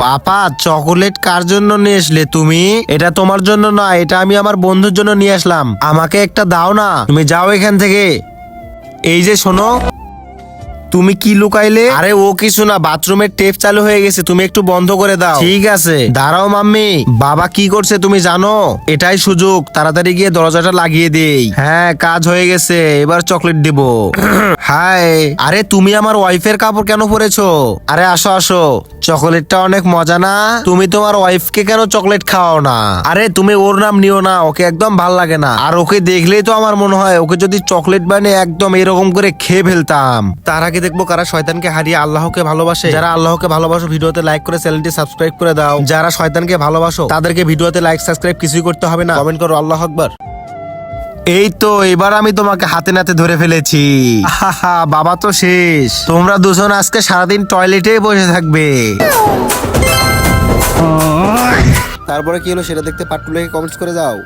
পাপা, chocolate কার জন্য নিয়ে আসলে তুমি? এটা তোমার জন্য না, এটা আমি আমার বন্ধুর জন্য নিয়ে আসলাম। আমাকে একটা দাও না, তুমি যাও এখান থেকে। এই যে শোনো, তুমি কি লুকাইলে? আরে ও কিছু না, বাথরুমের টেপ চালু হয়ে গেছে, তুমি একটু বন্ধ করে দাও। ঠিক আছে, দাঁড়াও মাম্মি। বাবা কি করছে তুমি জানো? এটাই সুযোগ, তাড়াতাড়ি গিয়ে দরজাটা লাগিয়ে দেই। হ্যাঁ, কাজ হয়ে গেছে, এবার চকলেট দিব। হাই, আরে তুমি আমার ওয়াইফের কাপড় কেন পরেছো? আরে আসো আসো, চকলেটটা অনেক মজা না? তুমি তোমার ওয়াইফকে কেন চকলেট খাওয়াও না? আরে তুমি ওর নাম নিও না, ওকে একদম ভাল লাগে না। আর ওকে দেখলেই তো আমার মনে হয় ওকে যদি চকলেট বানিয়ে একদম এরকম করে খেয়ে ফেলতাম। তার আগে দেখবো কারা শয়তানকে হারিয়ে আল্লাহকে ভালোবাসে। যারা আল্লাহকে ভালোবাসো ভিডিওতে লাইক করে চ্যানেলটি সাবস্ক্রাইব করে দাও। যারা শয়তানকে ভালোবাসো তাদেরকে ভিডিওতে লাইক সাবস্ক্রাইব কিছুই করতে হবে না, কমেন্ট করো আল্লাহু আকবার। এই তো এবার আমি তোমাকে হাতে নাতে ধরে ফেলেছি। আহা, বাবা তো শেষ। তোমরা দুজন আজকে সারাদিন টয়লেটেই বসে থাকবে। তারপরে কি হলো সেটা দেখতে পার্ট 2 কমেন্টস করে যাও।